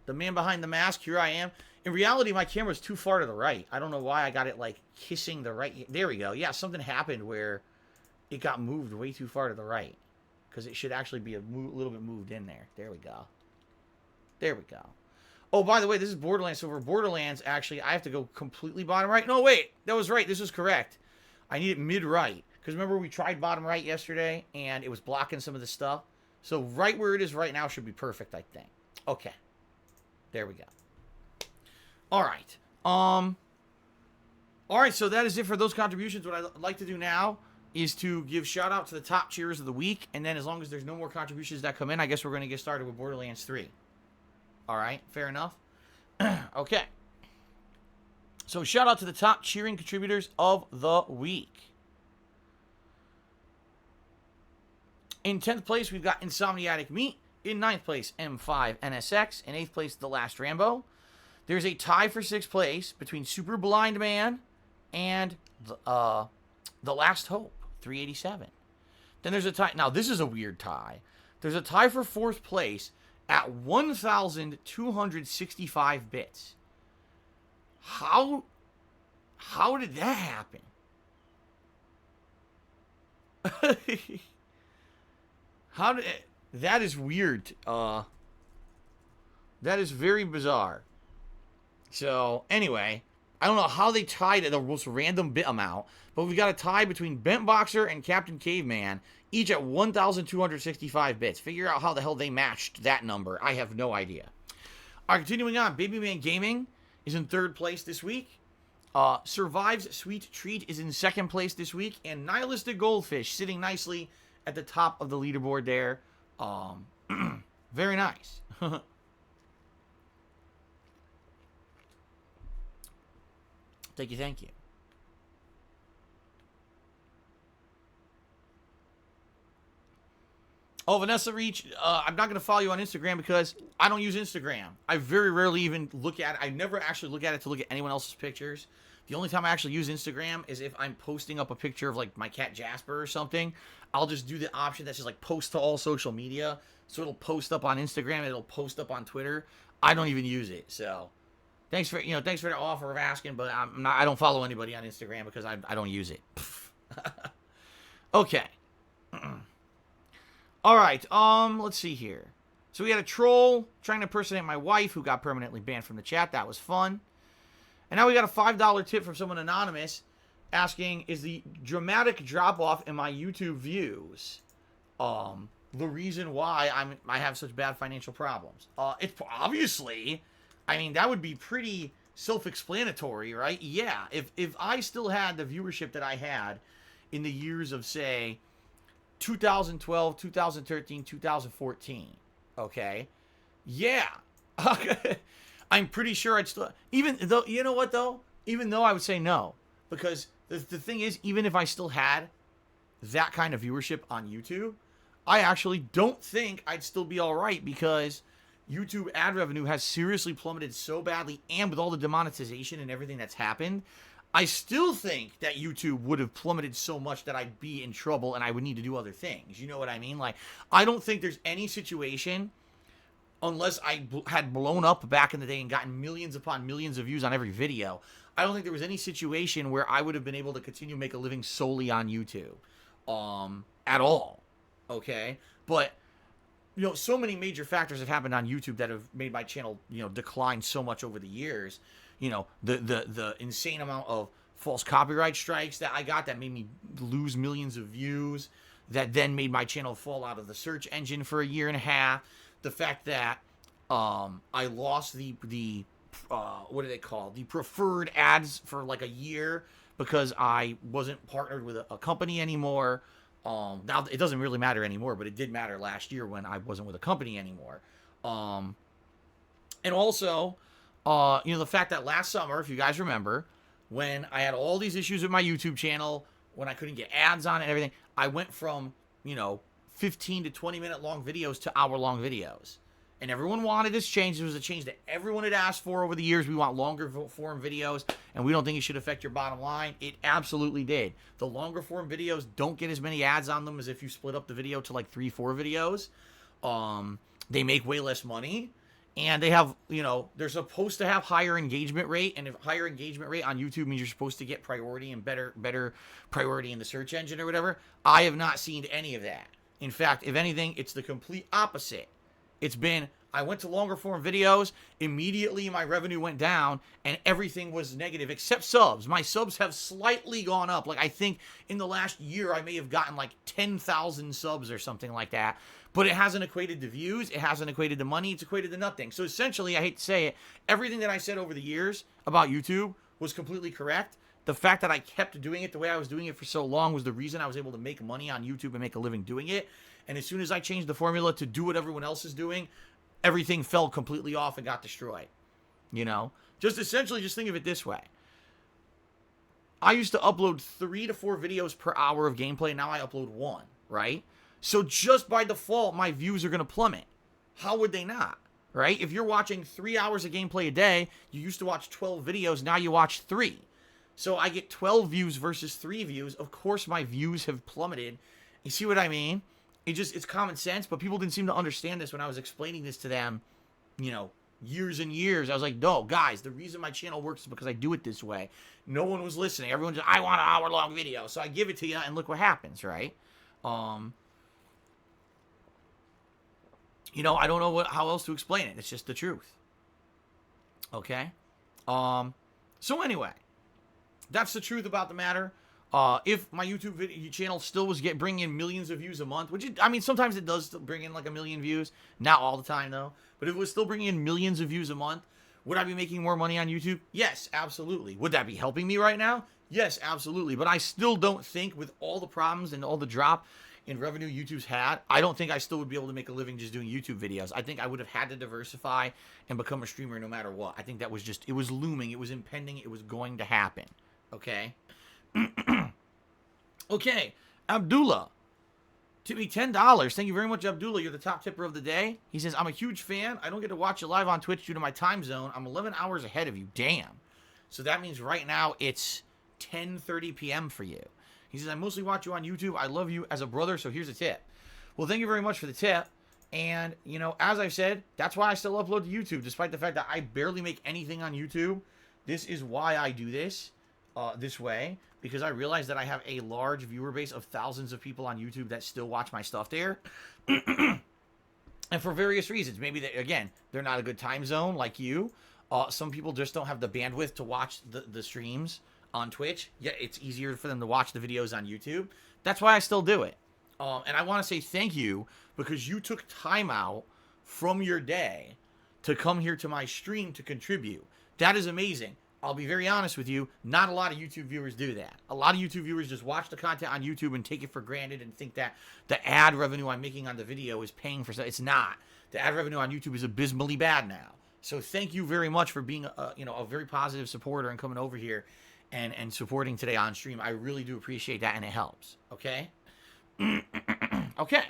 the man behind the mask, here I am. In reality, my camera's too far to the right. I don't know why I got it, like, kissing the right. There we go. Yeah, something happened where it got moved way too far to the right. Because it should actually be a little bit moved in there. There we go. There we go. Oh, by the way, this is Borderlands. So for Borderlands, actually, I have to go completely bottom right. No, wait. That was right. This was correct. I need it mid-right. Because remember, we tried bottom right yesterday, and it was blocking some of the stuff. So right where it is right now should be perfect, I think. Okay. There we go. All right. All right, so that is it for those contributions. What I'd like to do now is to give shout out to the top cheers of the week, and then as long as there's no more contributions that come in, I guess we're going to get started with Borderlands 3. All right, fair enough. Okay. So shout out to the top cheering contributors of the week. In 10th place, we've got Insomniatic Meat. In 9th place, M5 NSX. In 8th place, The Last Rambo. There's a tie for 6th place between Super Blind Man and The Last Hope, 387. Then there's a tie. Now, this is a weird tie. There's a tie for 4th place at 1,265 bits. How did that happen? That is weird. That is very bizarre. So, anyway, I don't know how they tied it, the most random bit amount, but we've got a tie between Bent Boxer and Captain Caveman, each at 1,265 bits. Figure out how the hell they matched that number. I have no idea. All right, continuing on. Baby Man Gaming is in 3rd place this week. Survives Sweet Treat is in 2nd place this week. And Nihilistic Goldfish sitting nicely at the top of the leaderboard there. Very nice. Thank you, thank you. Oh, Vanessa Reach, I'm not going to follow you on Instagram because I don't use Instagram. I very rarely even look at it. I never actually look at it to look at anyone else's pictures. The only time I actually use Instagram is if I'm posting up a picture of, like, my cat Jasper or something. I'll just do the option that's just, like, post to all social media. So it'll post up on Instagram. It'll post up on Twitter. I don't even use it, so... Thanks for the offer of asking, but I don't follow anybody on Instagram because I don't use it. Okay. All right. Let's see here. So we had a troll trying to impersonate my wife who got permanently banned from the chat. That was fun. And now we got a $5 tip from someone anonymous asking, is the dramatic drop off in my YouTube views the reason why I have such bad financial problems? It's obviously... I mean, that would be pretty self-explanatory, right? Yeah, if I still had the viewership that I had in the years of, say, 2012, 2013, 2014, okay? Yeah. I'm pretty sure I'd still... Even though, you know what, though? Even though I would say no. Because the thing is, even if I still had that kind of viewership on YouTube, I actually don't think I'd still be all right because... YouTube ad revenue has seriously plummeted so badly, and with all the demonetization and everything that's happened, I still think that YouTube would have plummeted so much that I'd be in trouble and I would need to do other things. You know what I mean? Like, I don't think there's any situation, unless I had blown up back in the day and gotten millions upon millions of views on every video, I don't think there was any situation where I would have been able to continue to make a living solely on YouTube at all. Okay? But... You know, so many major factors have happened on YouTube that have made my channel, you know, decline so much over the years. You know, the insane amount of false copyright strikes that I got that made me lose millions of views, that then made my channel fall out of the search engine for a year and a half. The fact that I lost the what do they call, the preferred ads for like a year because I wasn't partnered with a company anymore. Now it doesn't really matter anymore, but it did matter last year when I wasn't with a company anymore. And also, you know, the fact that last summer, if you guys remember, when I had all these issues with my YouTube channel, when I couldn't get ads on it and everything, I went from, you know, 15 to 20 minute long videos to hour long videos. And everyone wanted this change. It was a change that everyone had asked for over the years. We want longer form videos, and we don't think it should affect your bottom line. It absolutely did. The longer form videos don't get as many ads on them as if you split up the video to like 3-4 videos. They make way less money, and they have, you know, they're supposed to have higher engagement rate, and if higher engagement rate on YouTube means you're supposed to get priority and better priority in the search engine or whatever, I have not seen any of that. In fact, if anything, it's the complete opposite. It's been, I went to longer form videos, immediately my revenue went down, and everything was negative except subs. My subs have slightly gone up. Like, I think in the last year, I may have gotten like 10,000 subs or something like that. But it hasn't equated to views. It hasn't equated to money. It's equated to nothing. So essentially, I hate to say it, everything that I said over the years about YouTube was completely correct. The fact that I kept doing it the way I was doing it for so long was the reason I was able to make money on YouTube and make a living doing it. And as soon as I changed the formula to do what everyone else is doing, everything fell completely off and got destroyed. You know? Just essentially, just think of it this way. I used to upload 3 to 4 videos per hour of gameplay. Now I upload 1, right? So just by default, my views are going to plummet. How would they not? Right? If you're watching 3 hours of gameplay a day, you used to watch 12 videos, now you watch 3. So I get 12 views versus 3 views. Of course, my views have plummeted. You see what I mean? It's common sense, but people didn't seem to understand this when I was explaining this to them, you know, years and years. I was like, no, guys, the reason my channel works is because I do it this way. No one was listening. Everyone's just, I want an hour-long video. So I give it to you, and look what happens, right? You know, I don't know how else to explain it. It's just the truth. Okay? So anyway, that's the truth about the matter. If my YouTube video channel still was bringing in millions of views a month, which I mean, sometimes it does bring in like a million views, not all the time though, but if it was still bringing in millions of views a month, would I be making more money on YouTube? Yes, absolutely. Would that be helping me right now? Yes, absolutely. But I still don't think, with all the problems and all the drop in revenue YouTube's had, I don't think I still would be able to make a living just doing YouTube videos. I think I would have had to diversify and become a streamer no matter what. I think that was just, it was looming, it was impending, it was going to happen. Okay? Okay, Abdullah. Tip me $10. Thank you very much, Abdullah. You're the top tipper of the day. He says, I'm a huge fan. I don't get to watch you live on Twitch due to my time zone. I'm 11 hours ahead of you. Damn. So that means right now it's 10:30 p.m. for you. He says, I mostly watch you on YouTube. I love you as a brother, so here's a tip. Well, thank you very much for the tip. And, you know, as I've said, that's why I still upload to YouTube, despite the fact that I barely make anything on YouTube. This is why I do this way, because I realize that I have a large viewer base of thousands of people on YouTube that still watch my stuff there. And for various reasons. Maybe, they're not a good time zone like you. Some people just don't have the bandwidth to watch the streams on Twitch. Yeah, it's easier for them to watch the videos on YouTube. That's why I still do it. And I want to say thank you, because you took time out from your day to come here to my stream to contribute. That is amazing. I'll be very honest with you, not a lot of YouTube viewers do that. A lot of YouTube viewers just watch the content on YouTube and take it for granted and think that the ad revenue I'm making on the video is paying for stuff. It's not. The ad revenue on YouTube is abysmally bad now. So thank you very much for being a very positive supporter and coming over here and supporting today on stream. I really do appreciate that, and it helps. Okay? Okay.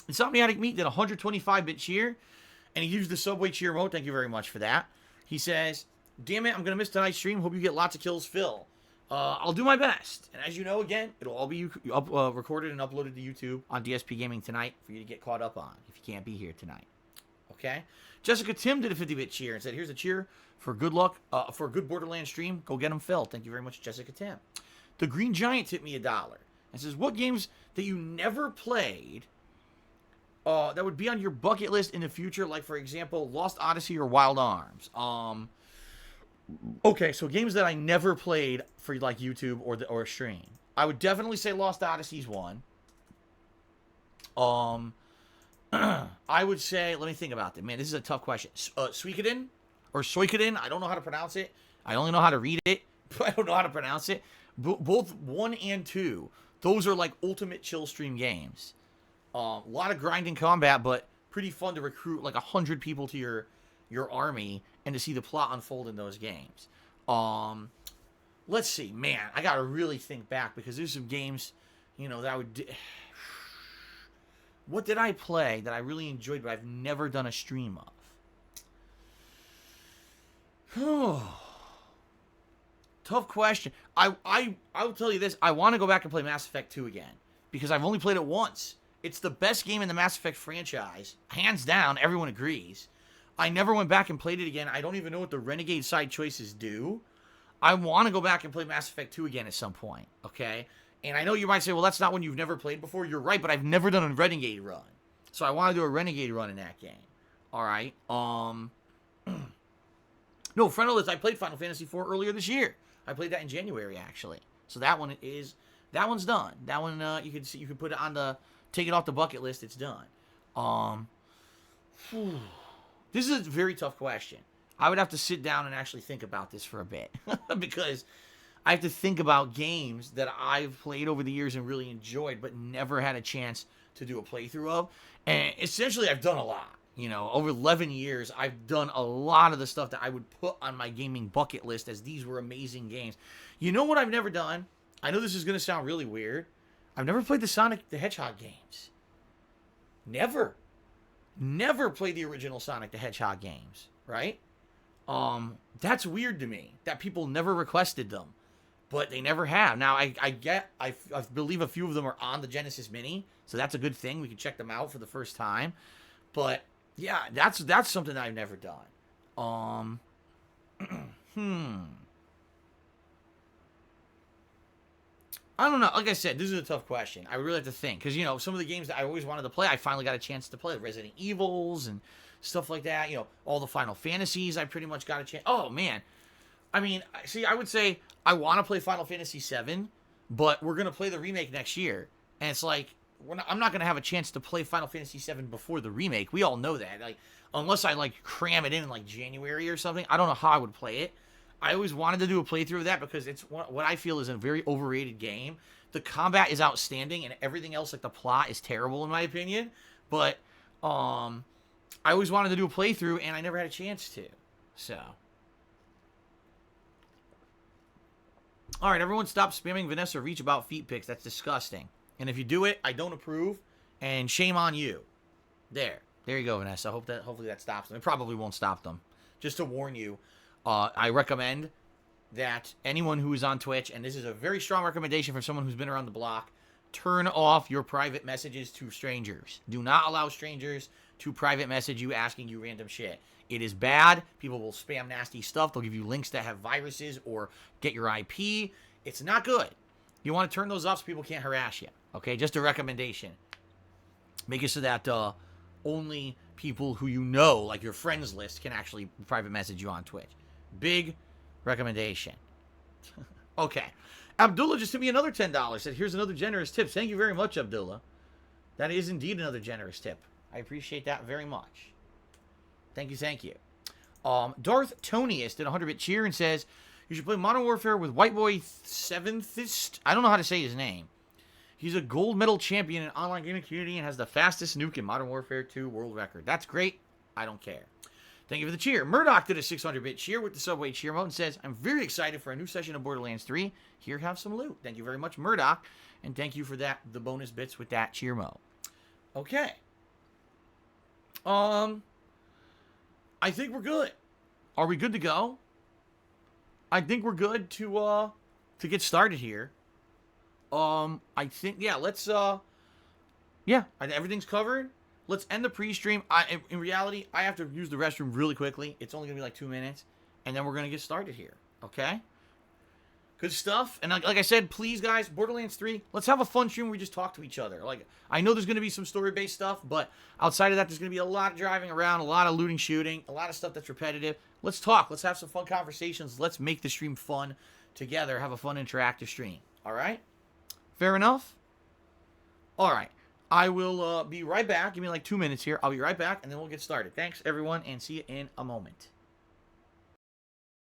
Insomniatic Meat did 125-bit cheer, and he used the Subway cheer remote. Thank you very much for that. He says, damn it, I'm going to miss tonight's stream. Hope you get lots of kills, Phil. I'll do my best. And as you know, again, it'll all be recorded and uploaded to YouTube on DSPGaming tonight for you to get caught up on if you can't be here tonight. Okay? Jessica Tim did a 50-bit cheer and said, here's a cheer for good luck, for a good Borderlands stream. Go get them, Phil. Thank you very much, Jessica Tim. The Green Giant tipped me $1 and says, what games that you never played that would be on your bucket list in the future, like, for example, Lost Odyssey or Wild Arms? Okay, so games that I never played for, like, YouTube or stream. I would definitely say Lost Odyssey's one. I would say, let me think about that. Man, this is a tough question. Suikoden or Suikoden, I don't know how to pronounce it. I only know how to read it, but I don't know how to pronounce it. Both 1 and 2, those are like ultimate chill stream games. A lot of grinding combat, but pretty fun to recruit like 100 people to your army and to see the plot unfold in those games. Let's see, man, I gotta really think back, because there's some games, that I would. What did I play that I really enjoyed, but I've never done a stream of? Tough question. I'll tell you this. I want to go back and play Mass Effect 2 again, because I've only played it once. It's the best game in the Mass Effect franchise. Hands down, everyone agrees. I never went back and played it again. I don't even know what the Renegade side choices do. I want to go back and play Mass Effect 2 again at some point, okay? And I know you might say, well, that's not one you've never played before. You're right, but I've never done a Renegade run. So I want to do a Renegade run in that game. All right. No, Friendless, I played Final Fantasy IV earlier this year. I played that in January, actually. So that one's done. That one, you could put it on take it off the bucket list. It's done. This is a very tough question. I would have to sit down and actually think about this for a bit, because I have to think about games that I've played over the years and really enjoyed, but never had a chance to do a playthrough of. And essentially, I've done a lot. Over 11 years, I've done a lot of the stuff that I would put on my gaming bucket list, as these were amazing games. You know what I've never done? I know this is going to sound really weird. I've never played the Sonic the Hedgehog games. Never played the original Sonic the Hedgehog games, right? That's weird to me, that people never requested them, but they never have. Now, I believe a few of them are on the Genesis Mini, so that's a good thing. We can check them out for the first time. But yeah, that's something that I've never done. I don't know. Like I said, this is a tough question. I really have to think, because some of the games that I always wanted to play, I finally got a chance to play. Resident Evils and stuff like that. All the Final Fantasies, I pretty much got a chance. Oh man, I mean, see, I would say I want to play Final Fantasy VII, but we're gonna play the remake next year, and it's like I'm not gonna have a chance to play Final Fantasy VII before the remake. We all know that. Like, unless I like cram it in like January or something, I don't know how I would play it. I always wanted to do a playthrough of that because it's what I feel is a very overrated game. The combat is outstanding, and everything else, like the plot, is terrible in my opinion. But I always wanted to do a playthrough, and I never had a chance to. So. Alright, everyone stop spamming Vanessa Reach about feet pics. That's disgusting. And if you do it, I don't approve. And shame on you. There you go, Vanessa. Hopefully that stops them. It probably won't stop them. Just to warn you, I recommend that anyone who is on Twitch, and this is a very strong recommendation from someone who's been around the block, turn off your private messages to strangers. Do not allow strangers to private message you asking you random shit. It is bad. People will spam nasty stuff. They'll give you links that have viruses or get your IP. It's not good. You want to turn those off so people can't harass you. Okay, just a recommendation. Make it so that only people who you know, like your friends list, can actually private message you on Twitch. Big recommendation. Okay. Abdullah just sent me another $10. Said, here's another generous tip. Thank you very much, Abdullah. That is indeed another generous tip. I appreciate that very much. Thank you, thank you. Darth Tonius did a 100-bit cheer and says, you should play Modern Warfare with White Boy 7thist. I don't know how to say his name. He's a gold medal champion in online gaming community and has the fastest nuke in Modern Warfare 2 world record. That's great. I don't care. Thank you for the cheer. Murdoch did a 600-bit cheer with the Subway cheer mode and says, I'm very excited for a new session of Borderlands 3. Here, have some loot. Thank you very much, Murdoch. And thank you for that, the bonus bits with that cheer mode. Okay. I think we're good. Are we good to go? I think we're good to get started here. I think, yeah, let's, everything's covered. Let's end the pre-stream. In reality, I have to use the restroom really quickly. It's only going to be like 2 minutes. And then we're going to get started here. Okay? Good stuff. And like I said, please, guys, Borderlands 3, let's have a fun stream where we just talk to each other. Like, I know there's going to be some story-based stuff, but outside of that, there's going to be a lot of driving around, a lot of looting, shooting, a lot of stuff that's repetitive. Let's talk. Let's have some fun conversations. Let's make the stream fun together. Have a fun, interactive stream. All right? Fair enough? All right. I will be right back. Give me like 2 minutes here. I'll be right back, and then we'll get started. Thanks, everyone, and see you in a moment.